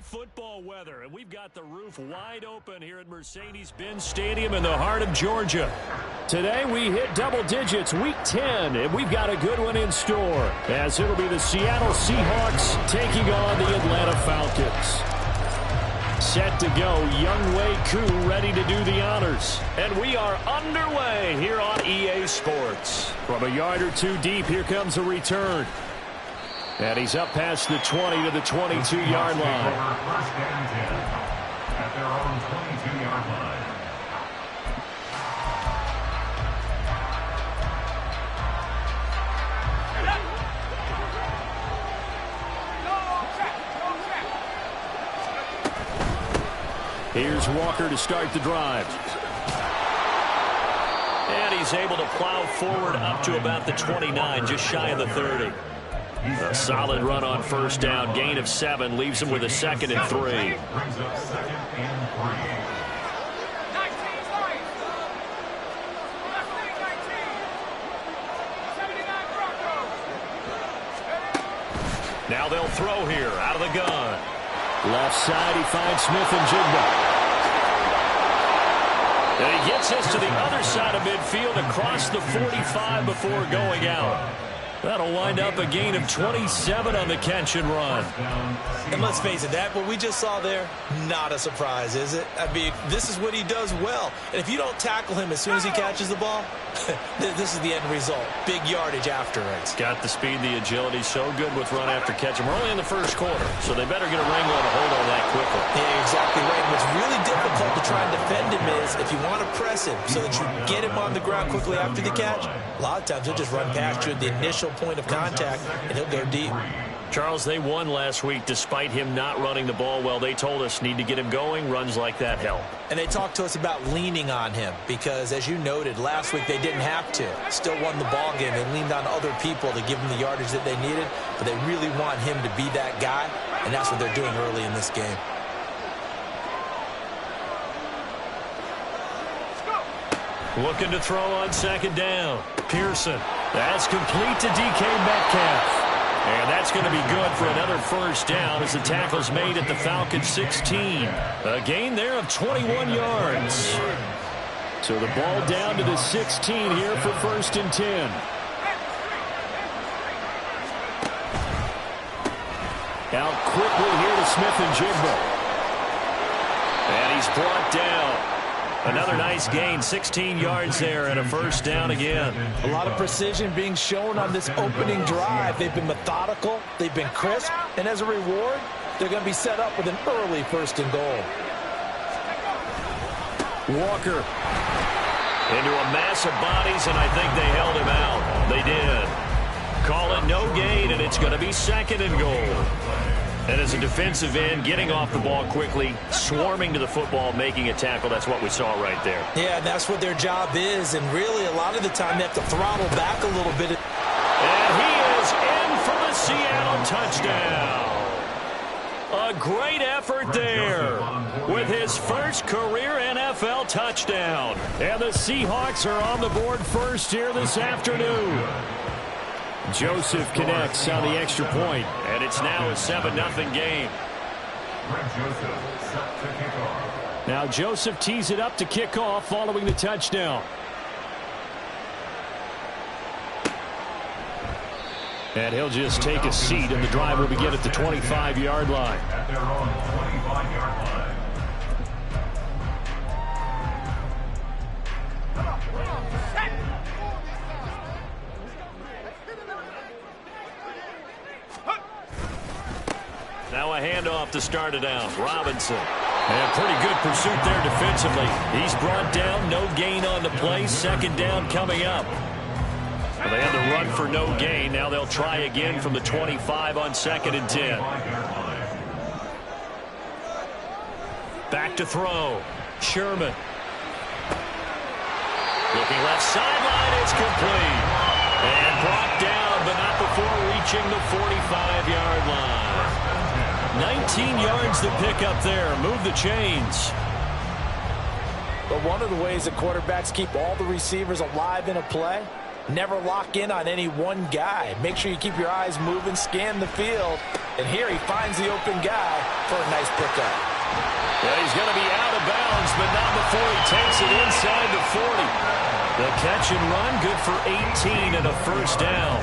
football weather, and we've got the roof wide open here at Mercedes-Benz Stadium in the heart of Georgia. Today we hit double digits, week 10, and we've got a good one in store, as it'll be the Seattle Seahawks taking on the Atlanta Falcons. Set to go, Younghoe Koo ready to do the honors. And we are underway here on EA Sports. From a yard or two deep, here comes a return. And he's up past the 20 to the 22-yard line. First and 10 at their own 22-yard line. Here's Walker to start the drive. And he's able to plow forward up to about the 29, just shy of the 30. A solid run on first down, gain of 7, leaves him with a 2nd and 3. Brings up 2nd and 3. Now they'll throw here, out of the gun. Left side, he finds Smith and Jigba. And he gets us to the other side of midfield across the 45 before going out. That'll wind up a gain of 27 on the catch and run. And let's face it, that what we just saw there, not a surprise, is it? I mean, this is what he does well. And if you don't tackle him as soon as he catches the ball, this is the end result. Big yardage after it. He's got the speed, the agility, so good with run after catch. And we're only in the first quarter, so they better get a wrangle and a hold on that quickly. Yeah, exactly right. And what's really difficult to try and defend him is if you want to press him so that you get him on the ground quickly after the catch, a lot of times he'll just run past you at the initial point of contact, and he'll go deep. Charles, they won last week despite him not running the ball well. They told us need to get him going. Runs like that help. And they talked to us about leaning on him because, as you noted, last week they didn't have to. Still won the ball game. They leaned on other people to give them the yardage that they needed, but they really want him to be that guy, and that's what they're doing early in this game. Looking to throw on 2nd down. Pearson. That's complete to DK Metcalf. And that's going to be good for another first down as the tackle's made at the Falcons 16. A gain there of 21 yards. So the ball down to the 16 here for 1st and 10. Out quickly here to Smith and Jigba. And he's brought down. Another nice gain, 16 yards there and a first down again. A lot of precision being shown on this opening drive. They've been methodical, they've been crisp, and as a reward, they're going to be set up with an early 1st and goal. Walker into a mass of bodies, and I think they held him out. They did. Call it no gain, and it's going to be 2nd and goal. And as a defensive end, getting off the ball quickly, swarming to the football, making a tackle, that's what we saw right there. Yeah, and that's what their job is, and really a lot of the time they have to throttle back a little bit. And he is in for the Seattle touchdown. A great effort there with his first career NFL touchdown. And the Seahawks are on the board first here this afternoon. Joseph connects on the extra point, and it's now a 7-0 game. Now Joseph tees it up to kick off following the touchdown. And he'll just take a seat, and the drive will begin at the 25-yard line. At their own 25-yard line. Now a handoff to start it out. Robinson. And pretty good pursuit there defensively. He's brought down, no gain on the play. 2nd down coming up. Well, they had to run for no gain. Now they'll try again from the 25 on 2nd and 10. Back to throw. Sherman. Looking left sideline. It's complete. And brought down, but not before reaching the 45-yard line. 19 yards to pick up there. Move the chains. But one of the ways that quarterbacks keep all the receivers alive in a play Never lock in on any one guy. Make sure you keep your eyes moving, scan the field. And here he finds the open guy for a nice pickup. Well, he's going to be out of bounds, but not before he takes it inside the 40. The catch and run, good for 18 and a first down.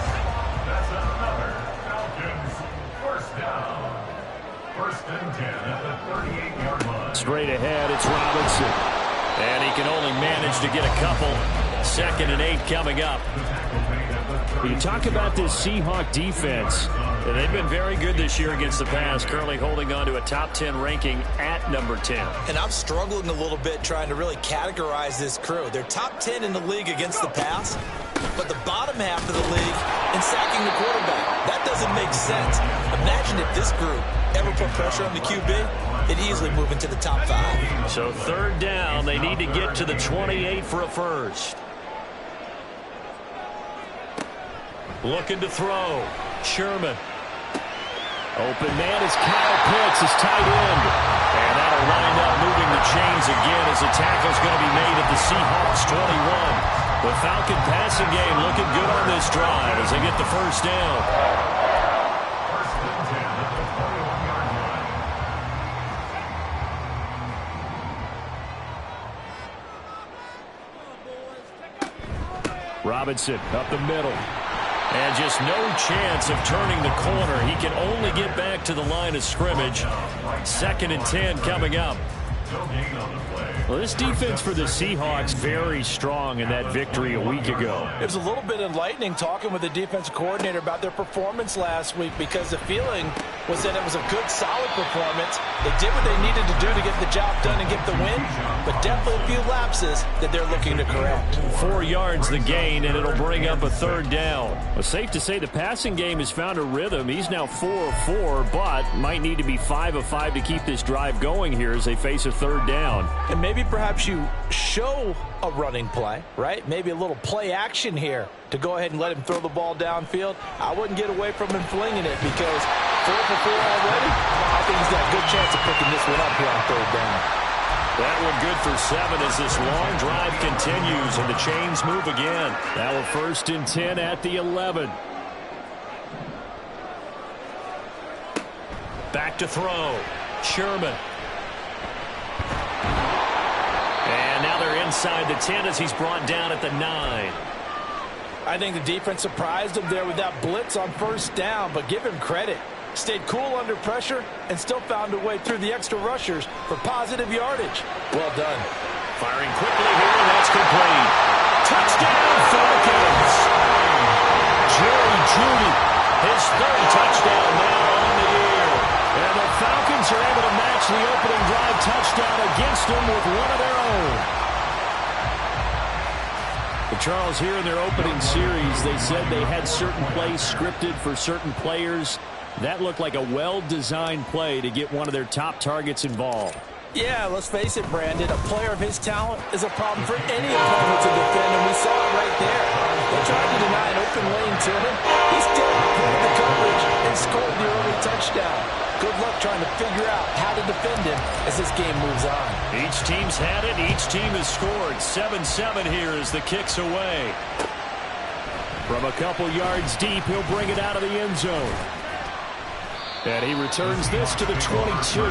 That's another Falcons first down. First and 10 at the 38-yard line. Straight ahead, it's Robinson. And he can only manage to get a couple. 2nd and 8 coming up. You talk about this Seahawk defense. They've been very good this year against the pass, currently holding on to a top 10 ranking at number 10. And I'm struggling a little bit trying to really categorize this crew. They're top 10 in the league against the pass, but the bottom half of the league in sacking the quarterback. That doesn't make sense. Imagine if this group ever put pressure on the QB, they'd easily move into the top 5. So 3rd down, they need to get to the 28 for a first. Looking to throw. Sherman. Open man is Kyle Pitts, his tight end. And that'll wind up moving the chains again as the tackle's going to be made at the Seahawks 21. The Falcon passing game looking good on this drive as they get the first down. First and 10 at the 41-yard line. Robinson up the middle. And just no chance of turning the corner. He can only get back to the line of scrimmage. 2nd and 10 coming up. Well, this defense for the Seahawks very strong in that victory a week ago. It was a little bit enlightening talking with the defensive coordinator about their performance last week because the feeling was that it was a good, solid performance. They did what they needed to do to get the job done and get the win, but definitely a few lapses that they're looking to correct. 4 yards the gain, and it'll bring up a 3rd down. Well, safe to say the passing game has found a rhythm. He's now 4 of 4, but might need to be 5 of 5 to keep this drive going here as they face a 3rd down. And maybe perhaps you show a running play, right? Maybe a little play action here to go ahead and let him throw the ball downfield. I wouldn't get away from him flinging it because 4 for 4 already. I think he's got a good chance of picking this one up here on 3rd down. That one good for 7 as this long drive continues and the chains move again. Now a 1st and 10 at the 11. Back to throw. Sherman. And now they're inside the 10 as he's brought down at the 9. I think the defense surprised him there with that blitz on 1st down, but give him credit. Stayed cool under pressure and still found a way through the extra rushers for positive yardage. Well done. Firing quickly here, and that's complete. Touchdown, Falcons! Jerry Jeudy, his 3rd touchdown now on the year. And the Falcons are able to match the opening drive touchdown against them with one of their own. But Charles, here in their opening series, they said they had certain plays scripted for certain players. That looked like a well-designed play to get one of their top targets involved. Yeah, let's face it, Brandon. A player of his talent is a problem for any opponent to defend, and we saw it right there. They tried to deny an open lane to him. He still pulled the coverage and scored the early touchdown. Good luck trying to figure out how to defend him as this game moves on. Each team's had it. Each team has scored. 7-7 here as the kick's away. From a couple yards deep, he'll bring it out of the end zone. And he returns this to the 22.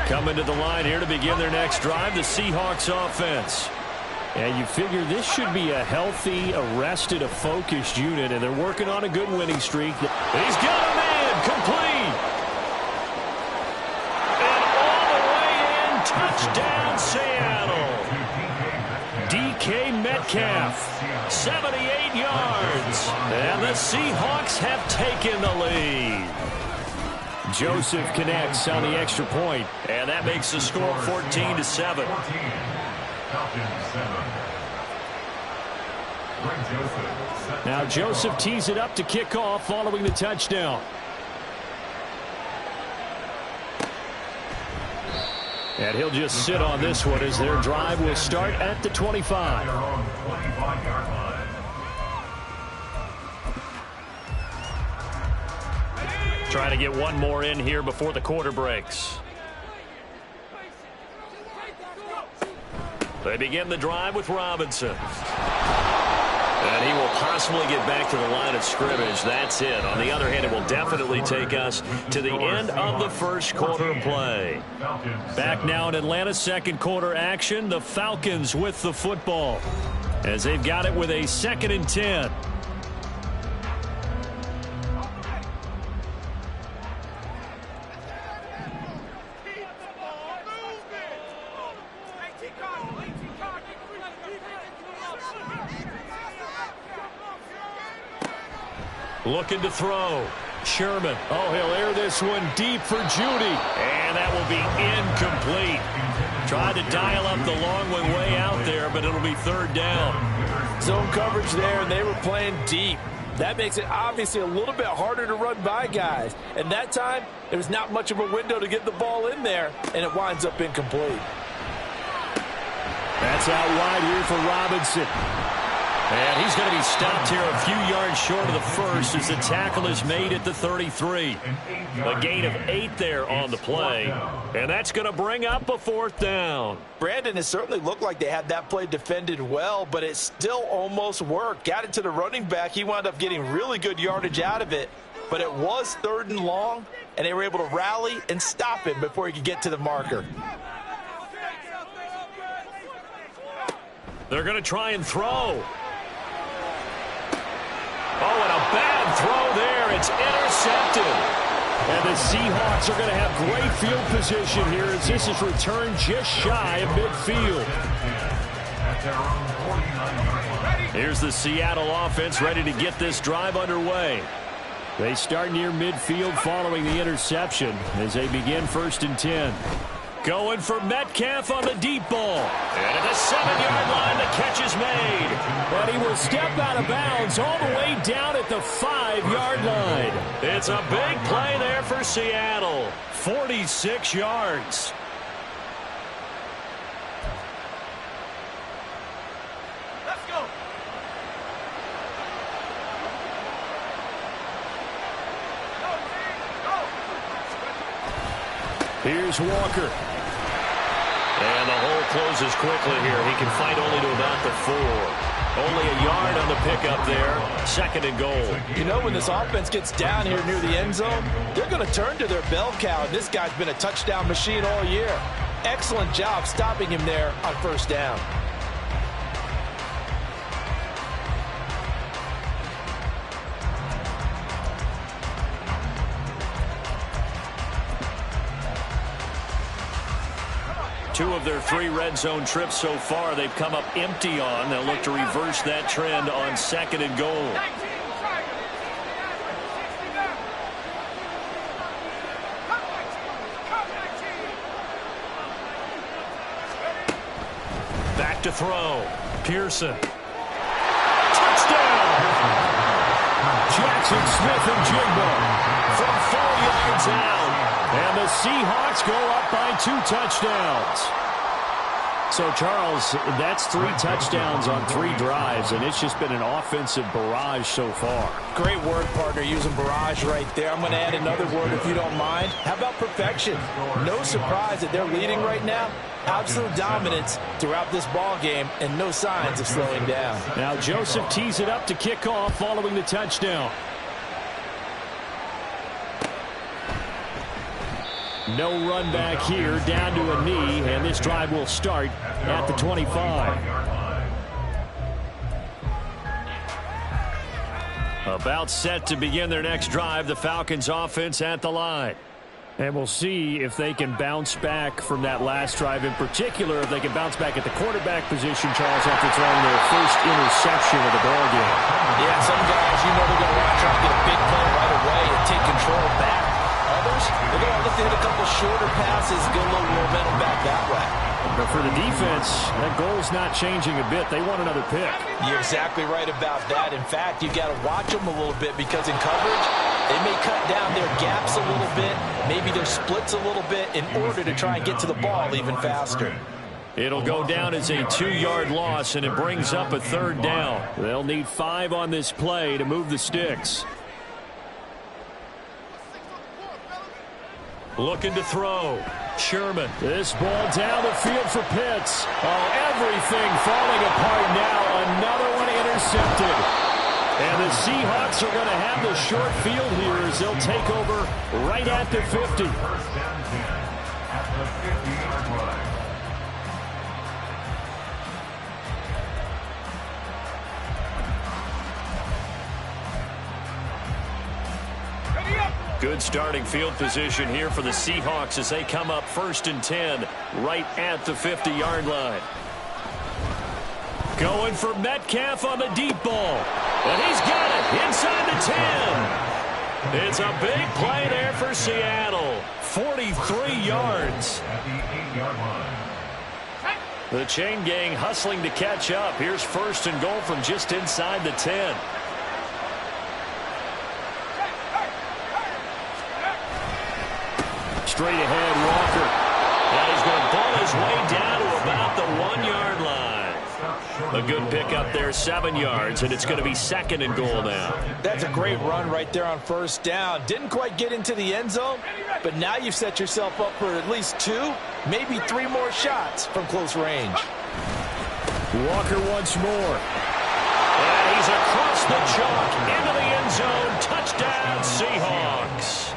Coming to the line here to begin their next drive, the Seahawks offense. And you figure this should be a healthy, arrested, a focused unit, and they're working on a good winning streak. He's got a man, complete. And all the way in, touchdown Seattle. DK Metcalf, 78 yards. And the Seahawks have taken the lead. Joseph connects on the extra point, and that makes the score 14-7. Now Joseph tees it up to kick off following the touchdown. And he'll just sit on this one as their drive will start at the 25. Trying to get one more in here before the quarter breaks. They begin the drive with Robinson. And he will possibly get back to the line of scrimmage. That's it. On the other hand, it will definitely take us to the end of the first quarter play. Back now in Atlanta's second quarter action. The Falcons with the football as they've got it with a 2nd and 10. Looking to throw. Sherman. Oh, he'll air this one deep for Judy. And that will be incomplete. Tried to dial up the long one way out there, but it'll be 3rd down. Zone coverage there, and they were playing deep. That makes it obviously a little bit harder to run by guys. And that time, there was not much of a window to get the ball in there, and it winds up incomplete. That's out wide here for Robinson. And he's going to be stopped here a few yards short of the first as the tackle is made at the 33. A gain of 8 there on the play. And that's going to bring up a 4th down. Brandon, it certainly looked like they had that play defended well, but it still almost worked. Got it to the running back. He wound up getting really good yardage out of it. But it was 3rd and long, and they were able to rally and stop him before he could get to the marker. They're going to try and throw. Oh, and a bad throw there. It's intercepted. And the Seahawks are going to have great field position here as this is returned just shy of midfield. Here's the Seattle offense ready to get this drive underway. They start near midfield following the interception as they begin 1st and 10. Going for Metcalf on the deep ball. And at the 7-yard line, the catch is made. And he will step out of bounds all the way down at the 5-yard line. It's a big play there for Seattle. 46 yards. Let's go. Here's Walker. And the hole closes quickly here. He can fight only to about the 4. Only a yard on the pickup there. 2nd and goal. You know, when this offense gets down here near the end zone, they're going to turn to their bell cow. And this guy's been a touchdown machine all year. Excellent job stopping him there on 1st down. Two of their 3 red zone trips so far they've come up empty on. They'll look to reverse that trend on 2nd and goal. Back to throw. Pearson. Touchdown! Jackson Smith and Jigba from 4 yards out. And the Seahawks go up by 2 touchdowns. So, Charles, that's 3 touchdowns on 3 drives, and it's just been an offensive barrage so far. Great word, partner, using barrage right there. I'm going to add another word if you don't mind. How about perfection? No surprise that they're leading right now. Absolute dominance throughout this ball game and no signs of slowing down. Now Joseph tees it up to kick off following the touchdown. No run back here, down to a knee, and this drive will start at the 25. About set to begin their next drive, the Falcons offense at the line. And we'll see if they can bounce back from that last drive, in particular, if they can bounce back at the quarterback position, Charles, after throwing their first interception of the ballgame. Yeah, some guys, you know they're going to want to try to get a big play right away and take control back. Others, they're going to look to hit a couple shorter passes, get a little momentum back that way. But for the defense, that goal's not changing a bit. They want another pick. You're exactly right about that. In fact, you've got to watch them a little bit because in coverage, they may cut down their gaps a little bit, maybe their splits a little bit in order to try and get to the ball even faster. It'll go down as a 2-yard loss, and it brings up a 3rd down. They'll need 5 on this play to move the sticks. Looking to throw. Sherman. This ball down the field for Pitts. Oh, everything falling apart now. Another one intercepted. And the Seahawks are going to have the short field here as they'll take over right at the 50. First down 10 at the 50-yard line. Good starting field position here for the Seahawks as they come up 1st and 10 right at the 50-yard line. Going for Metcalf on the deep ball. And he's got it inside the 10. It's a big play there for Seattle. 43 yards. At the 8-yard line. The chain gang hustling to catch up. Here's 1st and goal from just inside the 10. Straight ahead, Walker. Now he's going to pull his way down to about the 1-yard line. A good pickup there, 7 yards, and it's going to be 2nd and goal now. That's a great run right there on 1st down. Didn't quite get into the end zone, but now you've set yourself up for at least 2, maybe 3 more shots from close range. Walker once more. And he's across the chalk into the end zone. Touchdown, Seahawks.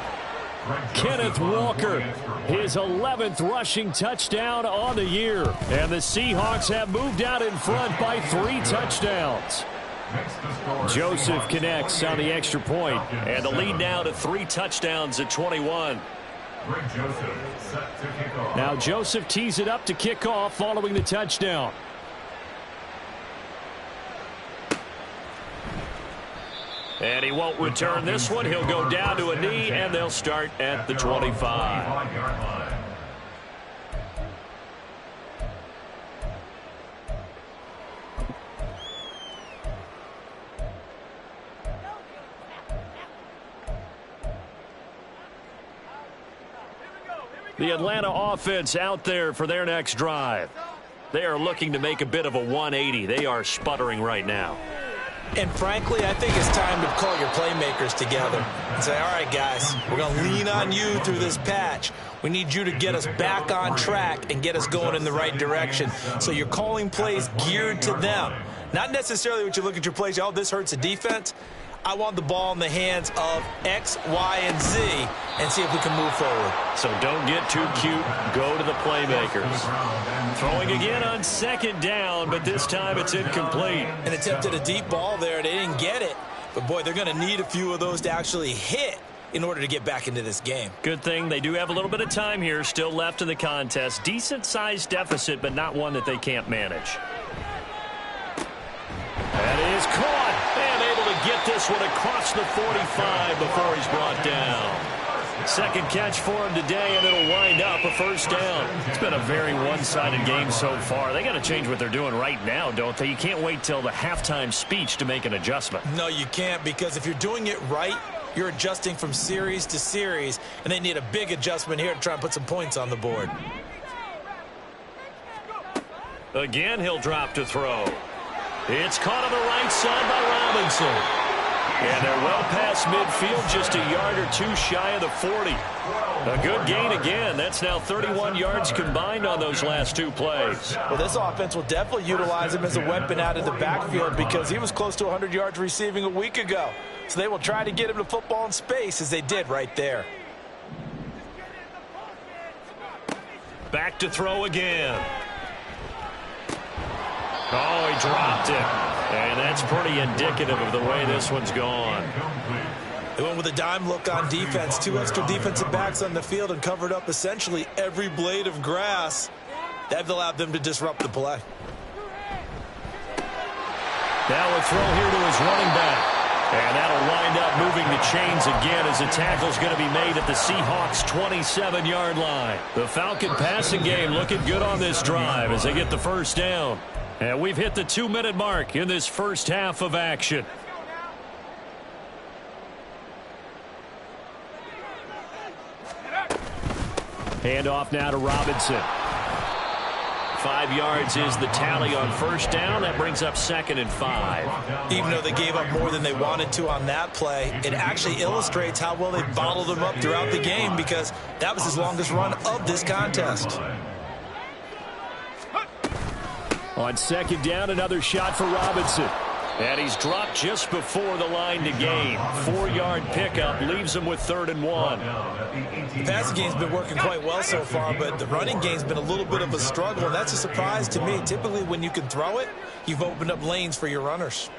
Kenneth Walker, his 11th rushing touchdown on the year. And the Seahawks have moved out in front by 3 touchdowns. Joseph connects on the extra point, and the lead now to 3 touchdowns at 21. Now Joseph tees it up to kick off following the touchdown. And he won't return this one. He'll go down to a knee, and they'll start at the 25. The Atlanta offense out there for their next drive. They are looking to make a bit of a 180. They are sputtering right now. And frankly, I think it's time to call your playmakers together and say, all right, guys, we're going to lean on you through this patch. We need you to get us back on track and get us going in the right direction. So you're calling plays geared to them. Not necessarily what you look at your plays, oh, this hurts the defense. I want the ball in the hands of X, Y, and Z and see if we can move forward. So don't get too cute. Go to the playmakers. Throwing again on 2nd down, but this time it's incomplete. An attempt at a deep ball there. They didn't get it. But, boy, they're going to need a few of those to actually hit in order to get back into this game. Good thing they do have a little bit of time here still left in the contest. Decent-sized deficit, but not one that they can't manage. That is caught. And able to get this one across the 45 before he's brought down. 2nd catch for him today, and it'll wind up a 1st down. It's been a very one-sided game so far. They got to change what they're doing right now, don't they? You can't wait till the halftime speech to make an adjustment. No, you can't, because if you're doing it right, you're adjusting from series to series, and they need a big adjustment here to try and put some points on the board. Again, he'll drop to throw. It's caught on the right side by Robinson. And they're well past midfield, just a yard or 2 shy of the 40. A good gain again. That's now 31 yards combined on those last 2 plays. Well, this offense will definitely utilize him as a weapon out of the backfield because he was close to 100 yards receiving a week ago. So they will try to get him the football in space as they did right there. Back to throw again. Oh, he dropped it. And that's pretty indicative of the way this one's gone. They went with a dime look on defense. 2 extra defensive backs on the field and covered up essentially every blade of grass. That allowed them to disrupt the play. Now a throw here to his running back. And that'll wind up moving the chains again as the tackle's going to be made at the Seahawks' 27-yard line. The Falcon passing game looking good on this drive as they get the 1st down. And we've hit the 2-minute mark in this first half of action. Handoff now to Robinson. 5 yards is the tally on first down. That brings up 2nd and 5. Even though they gave up more than they wanted to on that play, it actually illustrates how well they bottled them up throughout the game, because that was his longest run of this contest. On 2nd down, another shot for Robinson. And he's dropped just before the line to gain. 4-yard pickup leaves him with 3rd and 1. The passing game's been working quite well so far, but the running game's been a little bit of a struggle, and that's a surprise to me. Typically, when you can throw it, you've opened up lanes for your runners.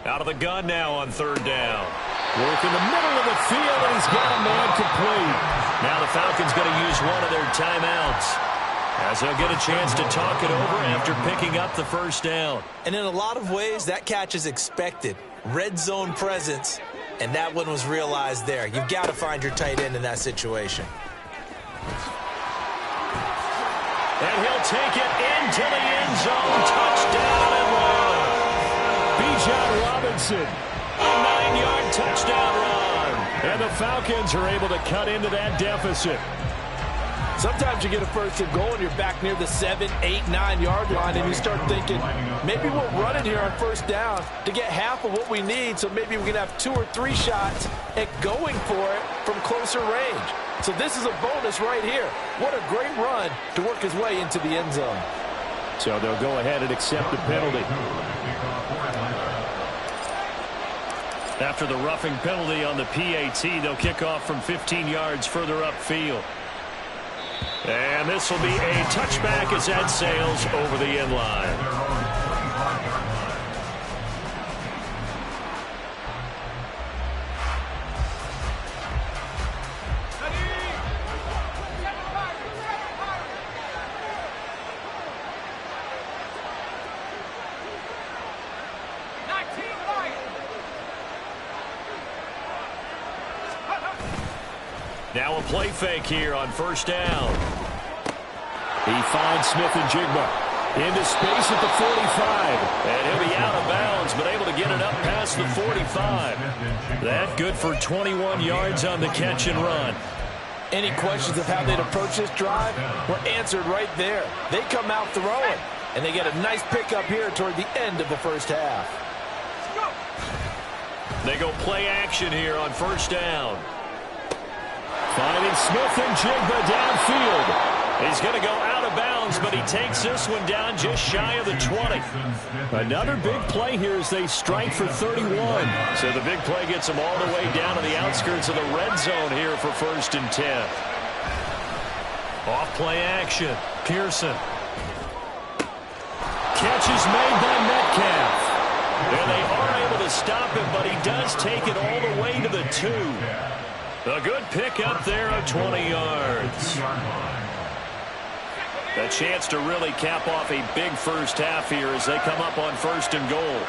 Out of the gun now on 3rd down. Work in the middle of the field, and he's got a man complete. Now the Falcons going to use one of their timeouts, as they'll get a chance to talk it over after picking up the first down. And in a lot of ways, that catch is expected. Red zone presence, and that one was realized there. You've got to find your tight end in that situation. And he'll take it into the end zone. Touchdown and one. Bijan Robinson, a 9-yard touchdown run. And the Falcons are able to cut into that deficit. Sometimes you get a 1st and goal and you're back near the 7, 8, 9-yard line, and you start thinking, maybe we'll run it here on 1st down to get half of what we need, so maybe we can have 2 or 3 shots at going for it from closer range. So this is a bonus right here. What a great run to work his way into the end zone. So they'll go ahead and accept the penalty. After the roughing penalty on the PAT, they'll kick off from 15 yards further upfield. And this will be a touchback as that sails over the end line. Now a play fake here on 1st down. He finds Smith and Jigba into space at the 45. And he'll be out of bounds, but able to get it up past the 45. That good for 21 yards on the catch and run. Any questions of how they'd approach this drive were answered right there. They come out throwing, and they get a nice pickup here toward the end of the 1st half. They go play action here on 1st down. Finding Smith and Jigba downfield. He's going to go out of bounds, but he takes this one down just shy of the 20. Another big play here as they strike for 31. So the big play gets them all the way down to the outskirts of the red zone here for 1st and 10. Off play action. Pearson. Catch is made by Metcalf. And they are able to stop him, but he does take it all the way to the 2. A good pick up there of 20 yards. A chance to really cap off a big first half here as they come up on 1st and goal.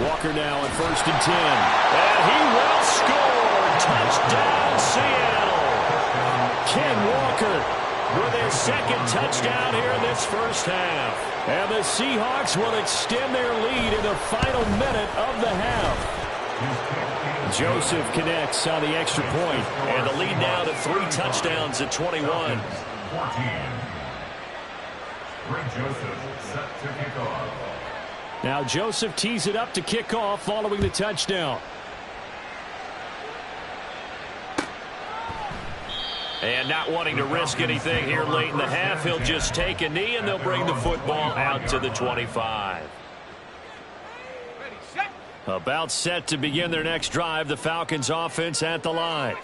Walker now on 1st and 10. And he will score. Touchdown, Seattle. Ken Walker with his 2nd touchdown here in this first half. And the Seahawks will extend their lead in the final minute of the half. Joseph connects on the extra point, and the lead now to 3 touchdowns at 21. Now Joseph tees it up to kick off following the touchdown. And not wanting to risk anything here late in the half, he'll just take a knee, and they'll bring the football out to the 25. About set to begin their next drive, the Falcons offense at the line.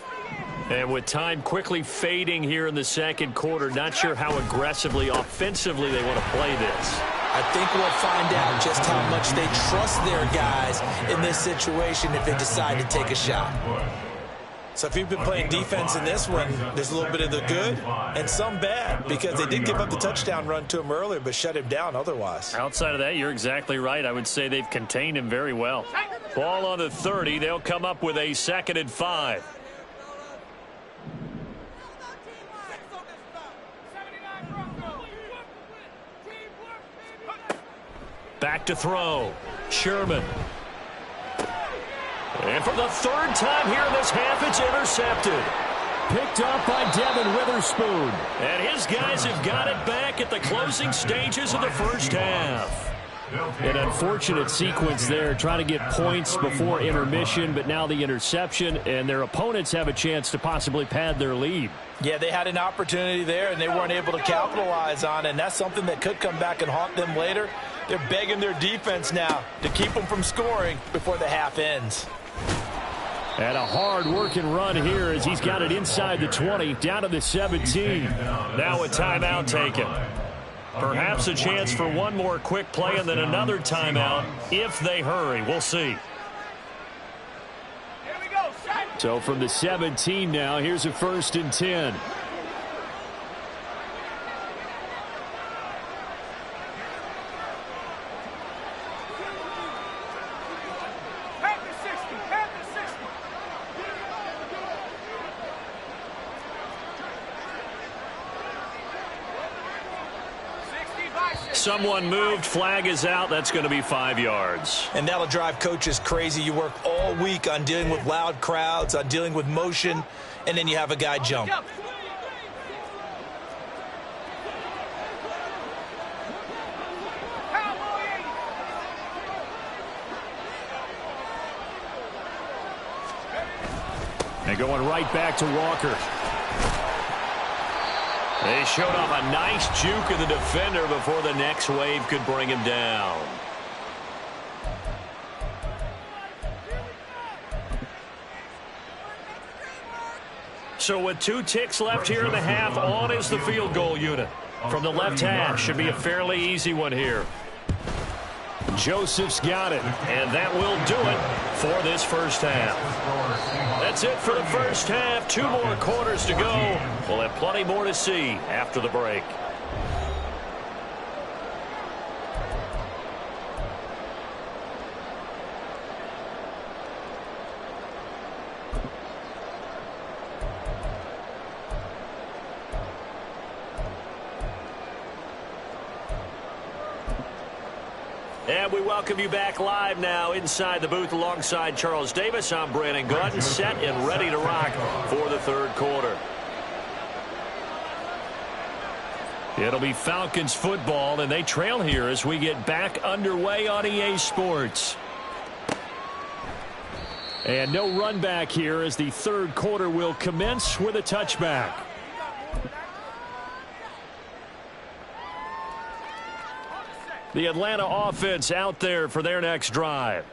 And with time quickly fading here in the 2nd quarter, not sure how aggressively, offensively they want to play this. I think we'll find out just how much they trust their guys in this situation if they decide to take a shot. So if you've been playing defense in this one, there's a little bit of the good and some bad, because they did give up the touchdown run to him earlier but shut him down otherwise. Outside of that, you're exactly right. I would say they've contained him very well. Ball on the 30. They'll come up with a 2nd and 5. Back to throw. Sherman. And for the 3rd time here in this half, it's intercepted. picked up by Devin Witherspoon. And his guys have got it back at the closing stages of the first half. An unfortunate sequence there, trying to get points before intermission, but now the interception, and their opponents have a chance to possibly pad their lead. Yeah, they had an opportunity there, and they weren't able to capitalize on it, and that's something that could come back and haunt them later. They're begging their defense now to keep them from scoring before the half ends. And a hard-working run here as he's got it inside the 20, down to the 17. Now a timeout taken. Perhaps a chance for one more quick play and then another timeout if they hurry. We'll see. So from the 17 now, here's a 1st and 10. Someone moved, flag is out. That's going to be 5 yards. And that'll drive coaches crazy. You work all week on dealing with loud crowds, on dealing with motion, and then you have a guy jump. And going right back to Walker. They showed off a nice juke of the defender before the next wave could bring him down. So with 2 ticks left here in the half, on is the field goal unit. From the left hash, should be a fairly easy one here. Joseph's got it, and that will do it for this first half. That's it for the first half. 2 more quarters to go. We'll have plenty more to see after the break. And we welcome you back live now inside the booth alongside Charles Davis. I'm Brandon Gaudin, set and ready to rock for the 3rd quarter. It'll be Falcons football, and they trail here as we get back underway on EA Sports. And no run back here as the 3rd quarter will commence with a touchback. The Atlanta offense out there for their next drive.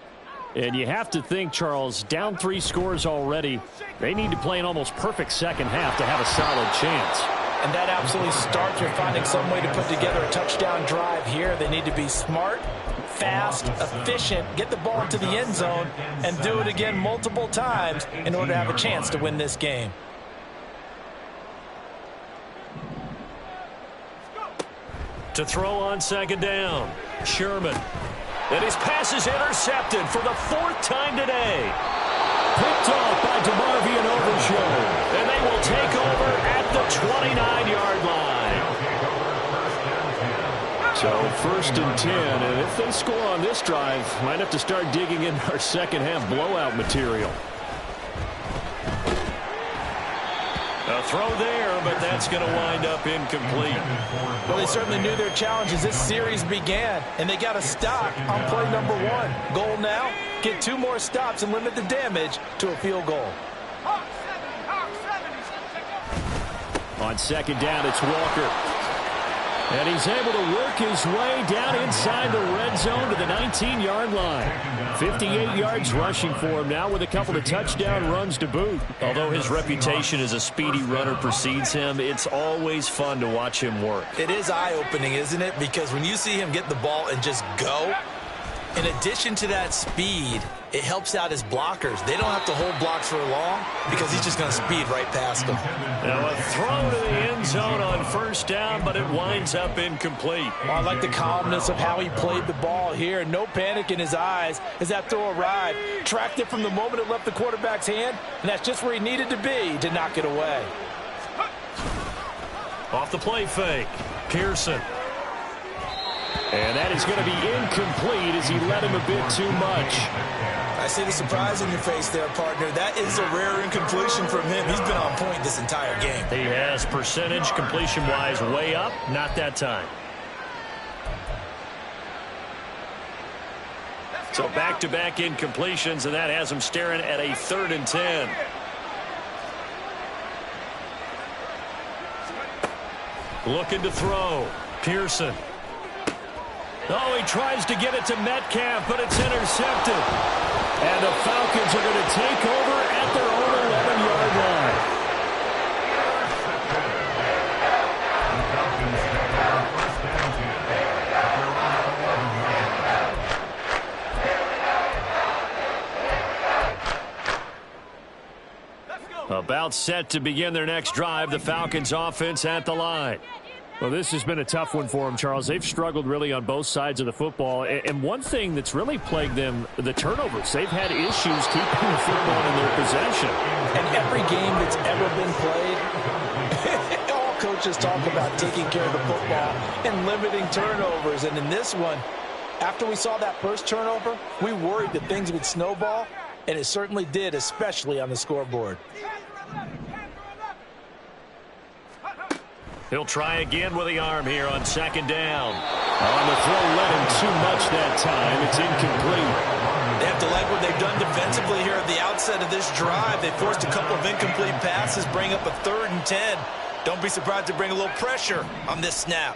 And you have to think, Charles, down 3 scores already. They need to play an almost perfect second half to have a solid chance. And that absolutely starts with finding some way to put together a touchdown drive here. They need to be smart, fast, efficient, get the ball into the end zone, and do it again multiple times in order to have a chance to win this game. To throw on 2nd down, Sherman. And his pass is intercepted for the 4th time today. Picked off by DeMarvion Overshow. And they will take over at the 29-yard line. So 1st and 10, and if they score on this drive, might have to start digging in our second half blowout material. A throw there, but that's going to wind up incomplete. Well, they certainly knew their challenge as this series began, and they got a stop on play number 1. Goal now, get 2 more stops and limit the damage to a field goal. On 2nd down, it's Walker. And he's able to work his way down inside the red zone to the 19-yard line. 58 yards rushing for him now with a couple of touchdown runs to boot. Although his reputation as a speedy runner precedes him, it's always fun to watch him work. It is eye-opening, isn't it? Because when you see him get the ball and just go, in addition to that speed, it helps out his blockers. They don't have to hold blocks for long because he's just going to speed right past them. Now a throw to the end zone on 1st down, but it winds up incomplete. Well, I like the calmness of how he played the ball here. No panic in his eyes as that throw arrived. Tracked it from the moment it left the quarterback's hand, and that's just where he needed to be to knock it away. Off the play fake, Pearson. And that is going to be incomplete as he led him a bit too much. I see the surprise in your face there, partner. That is a rare incompletion from him. He's been on point this entire game. He has percentage completion-wise way up. Not that time. So back-to-back incompletions, and that has him staring at a 3rd and 10. Looking to throw. Pearson. Oh, he tries to get it to Metcalf, but it's intercepted. And the Falcons are going to take over at their own 11-yard line. About set to begin their next drive, the Falcons offense at the line. Well, this has been a tough one for them, Charles. They've struggled really on both sides of the football. And one thing that's really plagued them, the turnovers. They've had issues keeping the football in their possession. And every game that's ever been played, all coaches talk about taking care of the football and limiting turnovers. And in this one, after we saw that first turnover, we worried that things would snowball, and it certainly did, especially on the scoreboard. He'll try again with the arm here on 2nd down. On the throw, led him too much that time. It's incomplete. They have to like what they've done defensively here at the outset of this drive. They forced a couple of incomplete passes, bring up a 3rd and 10. Don't be surprised to bring a little pressure on this snap.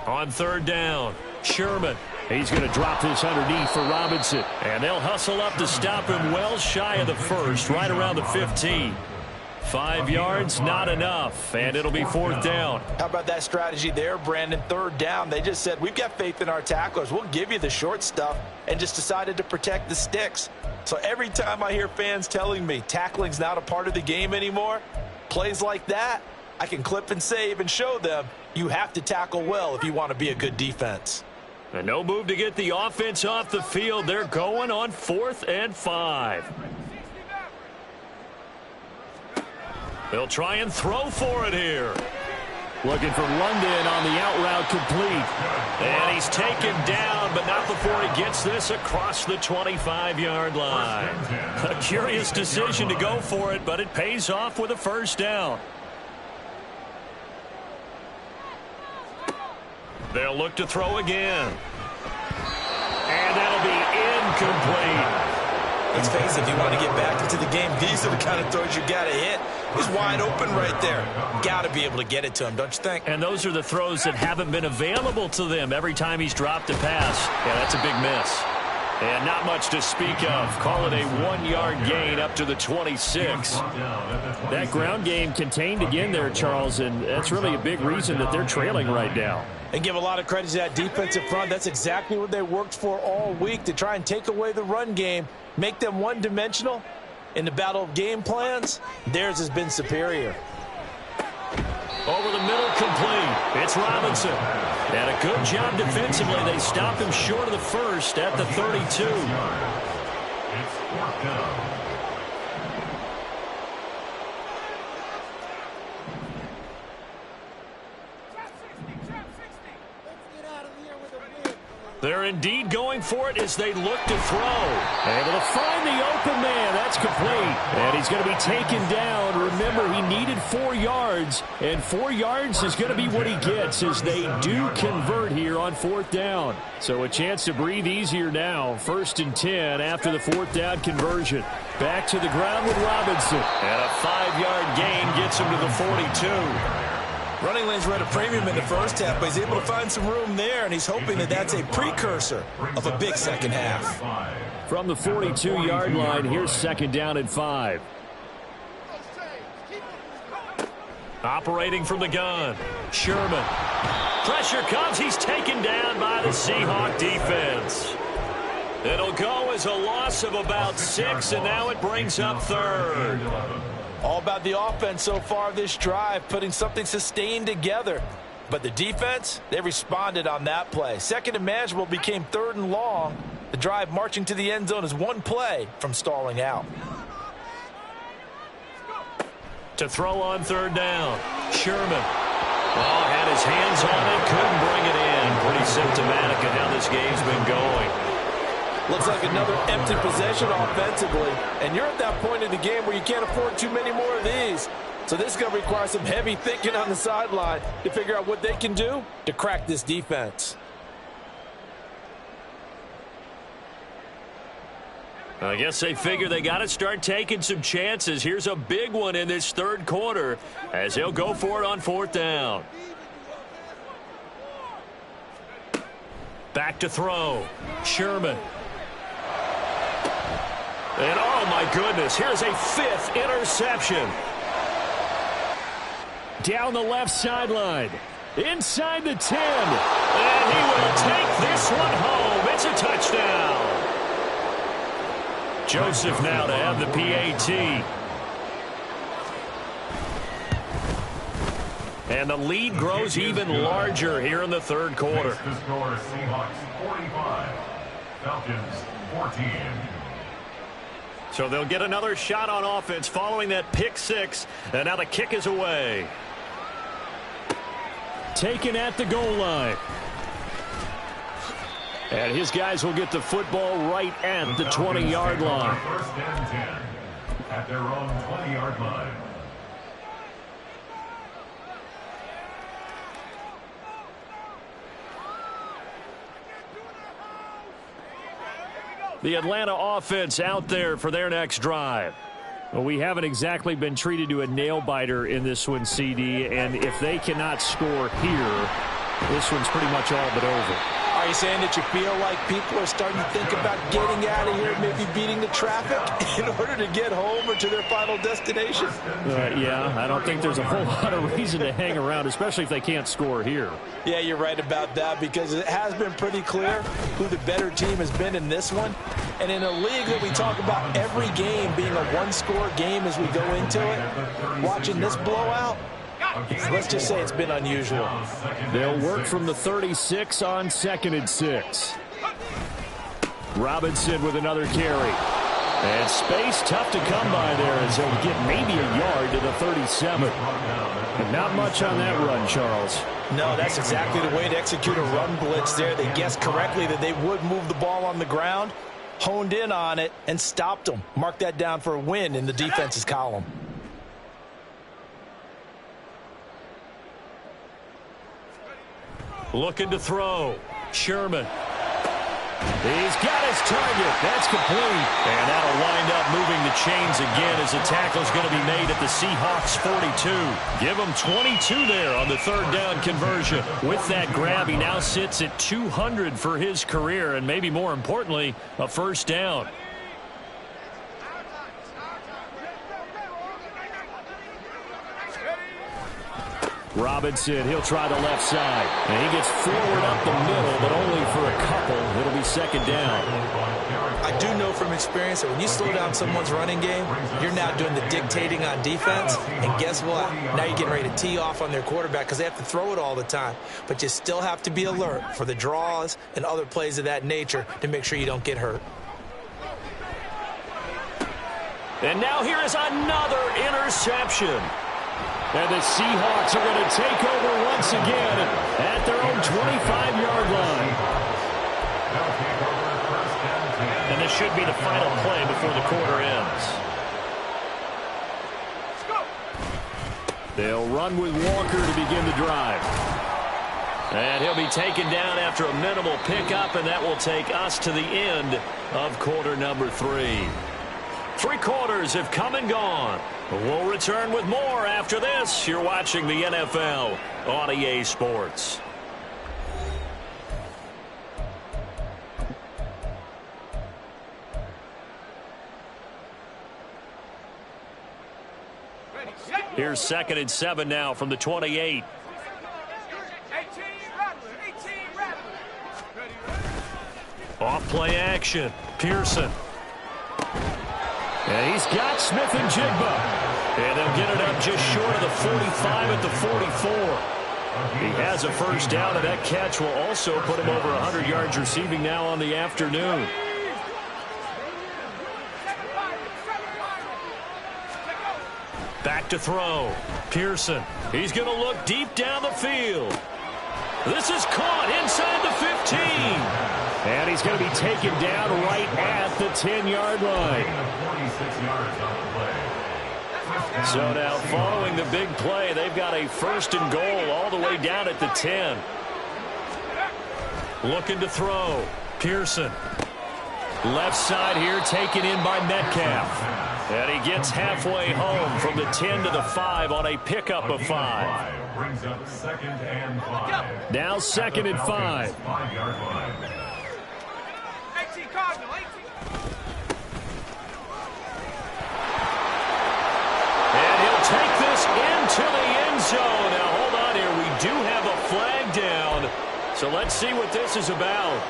On 3rd down, Sherman. He's going to drop this underneath for Robinson. And they'll hustle up to stop him well shy of the 1st, right around the 15. 5 yards, not enough, and it'll be 4th down. How about that strategy there, Brandon? 3rd down. They just said, we've got faith in our tacklers. We'll give you the short stuff, and just decided to protect the sticks. So every time I hear fans telling me tackling's not a part of the game anymore, plays like that, I can clip and save and show them you have to tackle well if you want to be a good defense. And no move to get the offense off the field. They're going on 4th and 5. They'll try and throw for it here. Looking for London on the out route complete. And he's taken down, but not before he gets this across the 25-yard line. A curious decision to go for it, but it pays off with a 1st down. They'll look to throw again. And that'll be incomplete. Let's face it, if you want to get back into the game, these are the kind of throws you got to hit. He's wide open right there. Got to be able to get it to him, don't you think? And those are the throws that haven't been available to them every time he's dropped a pass. Yeah, that's a big miss. And not much to speak of. Call it a 1-yard gain up to the 26. That ground game contained again there, Charles, and that's really a big reason that they're trailing right now. And give a lot of credit to that defensive front. That's exactly what they worked for all week, to try and take away the run game, make them one-dimensional. In the battle of game plans, theirs has been superior. Over the middle, complete. It's Robinson. And a good job defensively. They stopped him short of the 1st at the 32. It's 4th down. They're indeed going for it as they look to throw. Able to find the open man. That's complete. And he's going to be taken down. Remember, he needed 4 yards. And 4 yards is going to be what he gets as they do convert here on 4th down. So a chance to breathe easier now. 1st and 10 after the 4th down conversion. Back to the ground with Robinson. And a 5-yard gain gets him to the 42. Running lanes were at a premium in the first half, but he's able to find some room there, and he's hoping that that's a precursor of a big second half. From the 42-yard line, here's 2nd down and 5. Operating from the gun, Sherman. Pressure comes. He's taken down by the Seahawk defense. It'll go as a loss of about 6, and now it brings up 3rd. All about the offense so far this drive, putting something sustained together. But the defense, they responded on that play. 2nd and manageable became 3rd and long. The drive marching to the end zone is 1 play from stalling out. To throw on 3rd down, Sherman. Oh, had his hands on it, couldn't bring it in. Pretty symptomatic of how this game's been going. Looks like another empty possession offensively. And you're at that point in the game where you can't afford too many more of these. So this is going to require some heavy thinking on the sideline to figure out what they can do to crack this defense. I guess they figure they got to start taking some chances. Here's a big one in this third quarter as they'll go for it on fourth down. Back to throw. Sherman. And oh my goodness, here's a fifth interception. Down the left sideline. Inside the 10. And he will take this one home. It's a touchdown. Joseph now to have the PAT. And the lead grows even larger here in the third quarter. The score, Seahawks 45, Falcons 14. So they'll get another shot on offense following that pick six. And now the kick is away. Taken at the goal line. And his guys will get the football right at the 20-yard line. First and 10 at their own 20-yard line. The Atlanta offense out there for their next drive. Well, we haven't exactly been treated to a nail-biter in this one, CD, and if they cannot score here, this one's pretty much all but over. Are you saying that you feel like people are starting to think about getting out of here, maybe beating the traffic in order to get home or to their final destination? Yeah, I don't think there's a whole lot of reason to hang around, especially if they can't score here. Yeah, you're right about that because it has been pretty clear who the better team has been in this one. And in a league that we talk about every game being a one-score game as we go into it, watching this blowout, let's just say it's been unusual. They'll work from the 36 on 2nd and 6. Robinson with another carry. And space tough to come by there as they'll get maybe a yard to the 37. And not much on that run, Charles. No, that's exactly the way to execute a run blitz there. They guessed correctly that they would move the ball on the ground, honed in on it, and stopped them. Mark that down for a win in the defense's column. Looking to throw. Sherman. He's got his target. That's complete. And that'll wind up moving the chains again as the tackle's going to be made at the Seahawks 42. Give him 22 there on the third down conversion. With that grab, he now sits at 200 for his career, and maybe more importantly, a first down. Robinson, he'll try the left side. And he gets forward up the middle, but only for a couple. It'll be second down. I do know from experience that when you slow down someone's running game, you're now doing the dictating on defense. And guess what? Now you're getting ready to tee off on their quarterback because they have to throw it all the time. But you still have to be alert for the draws and other plays of that nature to make sure you don't get hurt. And now here is another interception. And the Seahawks are going to take over once again at their own 25-yard line. And this should be the final play before the quarter ends. They'll run with Walker to begin the drive. And he'll be taken down after a minimal pickup, and that will take us to the end of quarter number 3. 3 quarters have come and gone. We'll return with more after this. You're watching the NFL on EA Sports. Here's 2nd and 7 now from the 28. Off play action. Pearson. And he's got Smith and Jigba. And they'll get it up just short of the 45 at the 44. He has a first down, and that catch will also put him over 100 yards receiving now on the afternoon. Back Back to throw. Pearson. He's going to look deep down the field. This is caught inside the 15. And he's going to be taken down right at the 10-yard line. 46 yards on the play. So now following the big play, they've got a first and goal all the way down at the 10. Looking to throw. Pearson. Left side here taken in by Metcalf. And he gets halfway home from the 10 to the 5 on a pickup of 5. Brings up 2nd and 5. Now 2nd and 5. 5-yard line. 18 Cardinal, 18. And he'll take this into the end zone. Now hold on here. We do have a flag down. So let's see what this is about.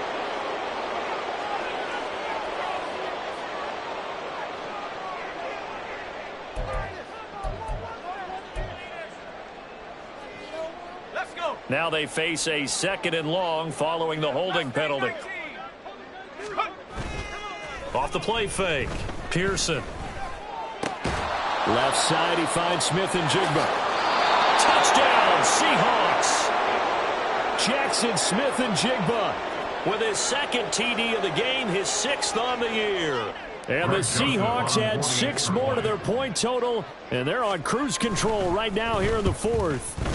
Let's go. Now they face a 2nd and long following the holding penalty. Off the play fake. Pearson. Left side, he finds Smith and Jigba. Touchdown, Seahawks. Jackson Smith and Jigba with his 2nd TD of the game, his 6th on the year. And the Seahawks add 6 more to their point total, and they're on cruise control right now here in the 4th.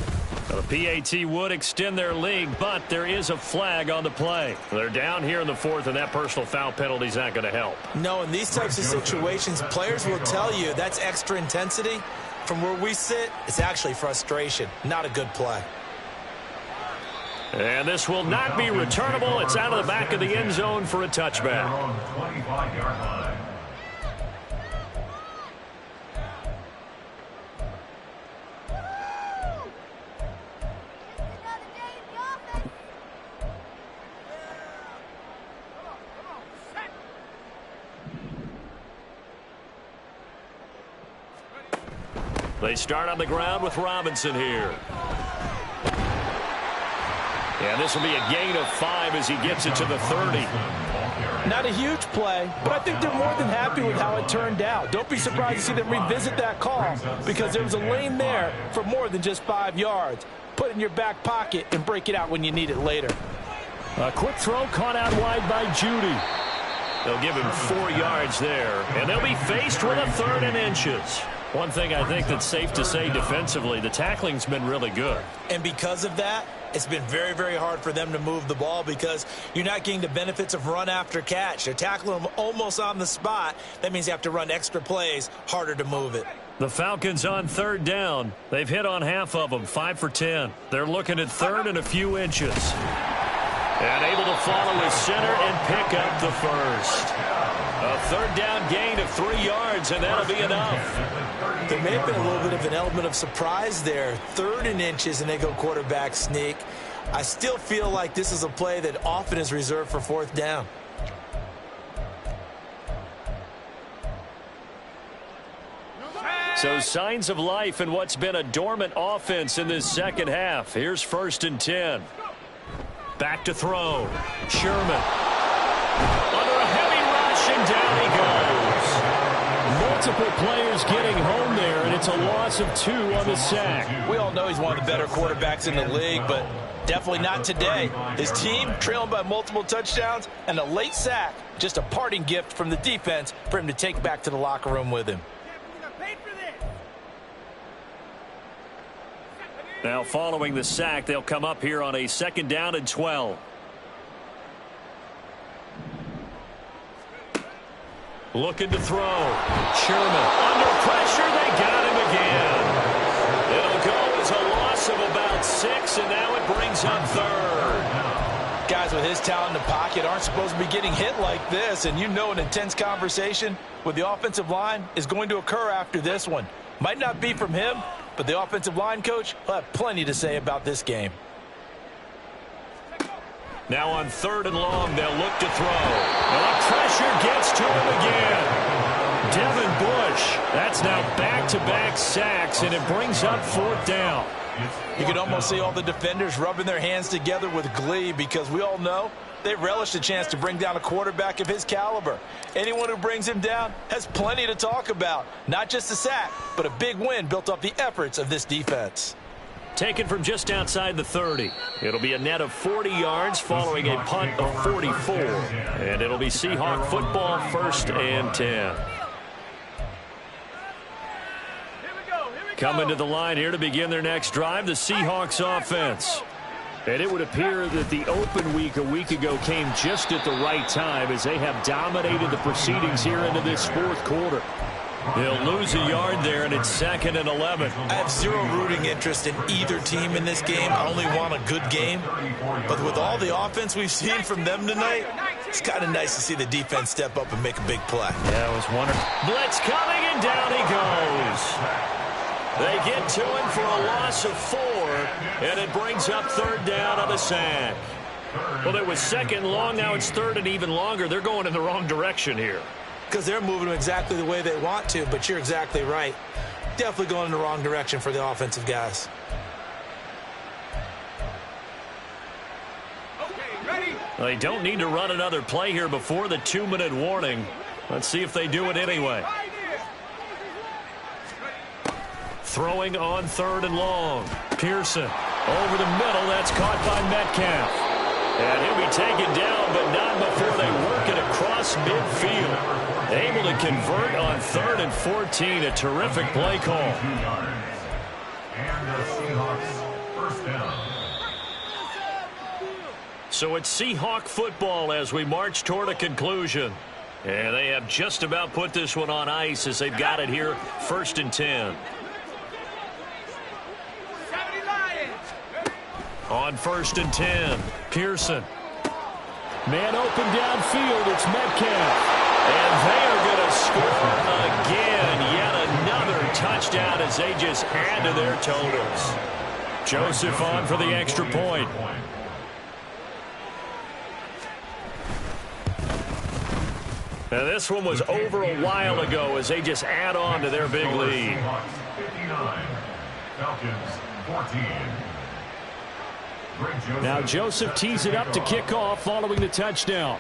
The PAT would extend their lead, but there is a flag on the play. They're down here in the 4th, and that personal foul penalty is not going to help. No, in these types of situations, players will tell you that's extra intensity. From where we sit, it's actually frustration, not a good play. And this will not be returnable. It's out of the back of the end zone for a touchback. On the 25-yard line. They start on the ground with Robinson here. And this will be a gain of 5 as he gets it to the 30. Not a huge play, but I think they're more than happy with how it turned out. Don't be surprised to see them revisit that call because there was a lane there for more than just 5 yards. Put it in your back pocket and break it out when you need it later. A quick throw caught out wide by Judy. They'll give him 4 yards there, and they'll be faced with a 3rd and inches. One thing I think that's safe to say defensively, the tackling's been really good. And because of that, it's been very, very hard for them to move the ball because you're not getting the benefits of run after catch. They're tackling them almost on the spot. That means you have to run extra plays, harder to move it. The Falcons on 3rd down. They've hit on half of them, 5 for 10. They're looking at 3rd and a few inches. And able to follow his center and pick up the first. A 3rd down gain of 3 yards, and that'll be enough. There may have been a little bit of an element of surprise there. 3rd and inches, and they go quarterback sneak. I still feel like this is a play that often is reserved for 4th down. So signs of life in what's been a dormant offense in this second half. Here's 1st and 10. Back to throw. Sherman. Under a heavy rush, and down he goes. Multiple players getting home there, and it's a loss of 2 on the sack. We all know he's one of the better quarterbacks in the league, but definitely not today. His team trailing by multiple touchdowns and a late sack. Just a parting gift from the defense for him to take back to the locker room with him. Now following the sack, they'll come up here on a 2nd down and 12. Looking to throw. Sherman under pressure. They got him again. It'll go as a loss of about 6, and now it brings up 3rd. Guys with his talent in the pocket aren't supposed to be getting hit like this, and you know an intense conversation with the offensive line is going to occur after this one. Might not be from him, but the offensive line coach will have plenty to say about this game. Now on 3rd and long, they'll look to throw. And the pressure gets to him again. Devin Bush. That's now back-to-back sacks, and it brings up 4th down. You can almost see all the defenders rubbing their hands together with glee because we all know They relish the chance to bring down a quarterback of his caliber. Anyone who brings him down has plenty to talk about. Not just a sack, but a big win built off the efforts of this defense. Taken from just outside the 30. It'll be a net of 40 yards following a punt of 44. And it'll be Seahawk football, 1st and 10. Coming to the line here to begin their next drive, the Seahawks offense. And it would appear that the open week a week ago came just at the right time as they have dominated the proceedings here into this 4th quarter. They'll lose a yard there, and it's 2nd and 11. I have zero rooting interest in either team in this game. I only want a good game. But with all the offense we've seen from them tonight, it's kind of nice to see the defense step up and make a big play. Yeah, it was wonderful. Blitz coming, and down he goes. They get to him for a loss of 4, and it brings up 3rd down on the sack. Well, it was 2nd long, now it's 3rd and even longer. They're going in the wrong direction here. Because they're moving exactly the way they want to, but you're exactly right. Definitely going in the wrong direction for the offensive guys. Okay, ready? They don't need to run another play here before the 2-minute warning. Let's see if they do it anyway. Throwing on 3rd and long. Pearson over the middle. That's caught by Metcalf. And he'll be taken down, but not before they work it across midfield. Able to convert on 3rd and 14. A terrific play call. And the Seahawks 1st down. So it's Seahawk football as we march toward a conclusion. And they have just about put this one on ice as they've got it here, 1st and 10. On 1st and 10, Pearson. Man open downfield, it's Metcalf. And they are going to score again. Yet another touchdown as they just add to their totals. Joseph on for the extra point. Now this one was over a while ago as they just add on to their big lead. 59, Falcons 14. Now Joseph tees it up to kick off following the touchdown.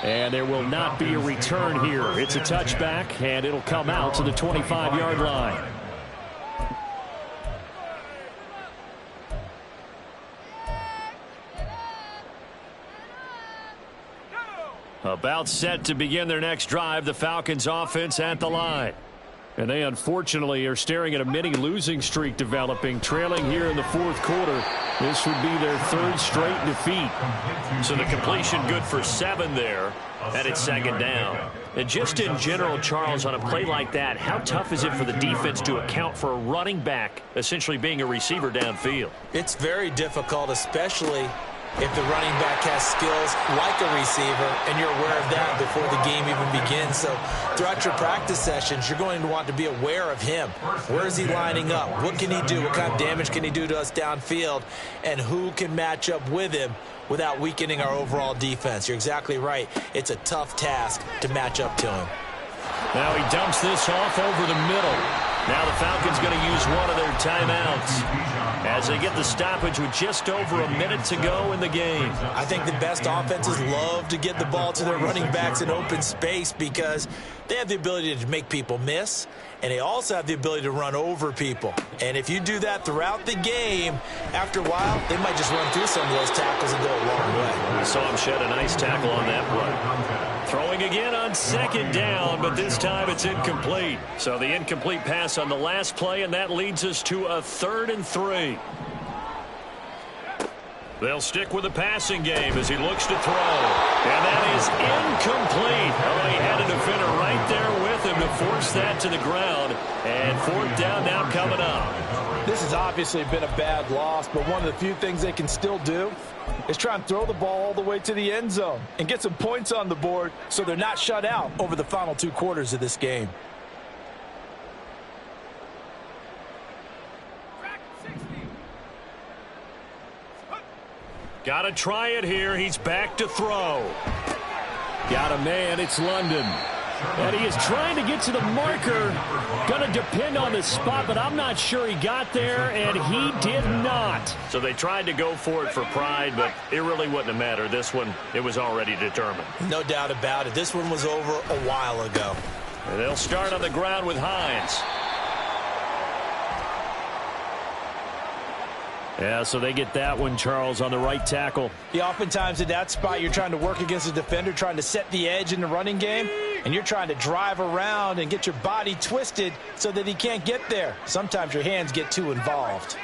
And there will not be a return here. It's a touchback, and it'll come out to the 25-yard line. About set to begin their next drive, the Falcons offense at the line. And they unfortunately are staring at a mini losing streak developing, trailing here in the 4th quarter. This would be their 3rd straight defeat. So the completion good for 7 there, and it's 2nd down. And just in general, Charles, on a play like that, how tough is it for the defense to account for a running back essentially being a receiver downfield? It's very difficult, especially if the running back has skills like a receiver, and you're aware of that before the game even begins. So throughout your practice sessions, you're going to want to be aware of him. Where is he lining up? What can he do? What kind of damage can he do to us downfield? And who can match up with him without weakening our overall defense? You're exactly right. It's a tough task to match up to him. Now he dumps this off over the middle. Now the Falcons going to use one of their timeouts as they get the stoppage with just over a minute to go in the game. I think the best offenses love to get the ball to their running backs in open space because they have the ability to make people miss, and they also have the ability to run over people. And if you do that throughout the game, after a while, they might just run through some of those tackles and go a long way. We saw him shed a nice tackle on that play. Throwing again on 2nd down, but this time it's incomplete. So the incomplete pass on the last play, and that leads us to a 3rd and 3. They'll stick with the passing game as he looks to throw. And that is incomplete. Oh, he had a defender right there with him to force that to the ground. And 4th down now coming up. This has obviously been a bad loss, but one of the few things they can still do is try and throw the ball all the way to the end zone and get some points on the board so they're not shut out over the final 2 quarters of this game. Got to try it here. He's back to throw. Got a man. It's London. And he is trying to get to the marker. Going to depend on the spot, but I'm not sure he got there, and he did not. So they tried to go for it for pride, but it really wouldn't have mattered. This one, it was already determined. No doubt about it. This one was over a while ago. And they'll start on the ground with Hines. Yeah, so they get that one, Charles, on the right tackle. Yeah, oftentimes in that spot, you're trying to work against a defender, trying to set the edge in the running game, and you're trying to drive around and get your body twisted so that he can't get there. Sometimes your hands get too involved.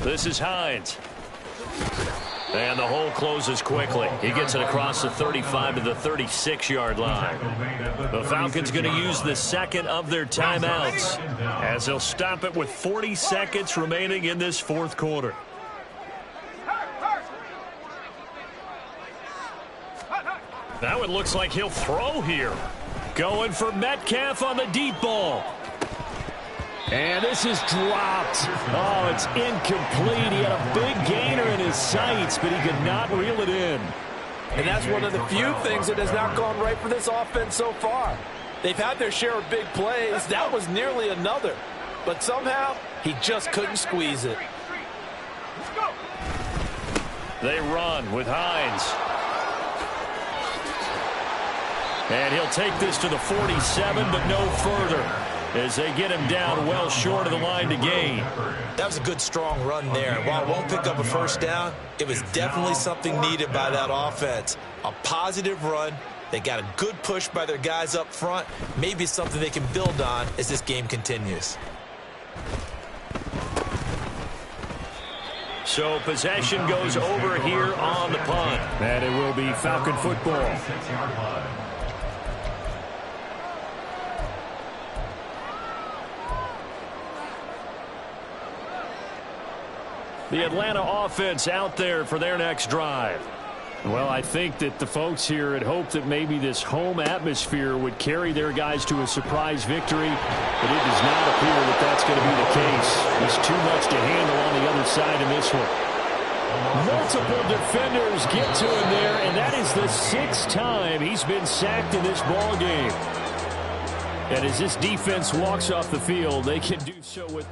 This is Hines. And the hole closes quickly. He gets it across the 35 to the 36-yard line. The Falcons going to use the second of their timeouts as they'll stop it with 40 seconds remaining in this fourth quarter. Now it looks like he'll throw here. Going for Metcalf on the deep ball. And this is dropped. Oh, it's incomplete. He had a big gainer in his sights, but he could not reel it in. And that's one of the few things that has not gone right for this offense so far. They've had their share of big plays. That was nearly another. But somehow, he just couldn't squeeze it. They run with Hines. And he'll take this to the 47, but no further, as they get him down well short of the line to gain. That was a good, strong run there. While it won't pick up a first down, it was definitely something needed by that offense. A positive run. They got a good push by their guys up front. Maybe something they can build on as this game continues. So possession goes over here on the punt. And it will be Falcon football. The Atlanta offense out there for their next drive. Well, I think that the folks here had hoped that maybe this home atmosphere would carry their guys to a surprise victory, but it does not appear that that's going to be the case. There's too much to handle on the other side in this one. Multiple defenders get to him there, and that is the 6th time he's been sacked in this ball game. And as this defense walks off the field, they can do so with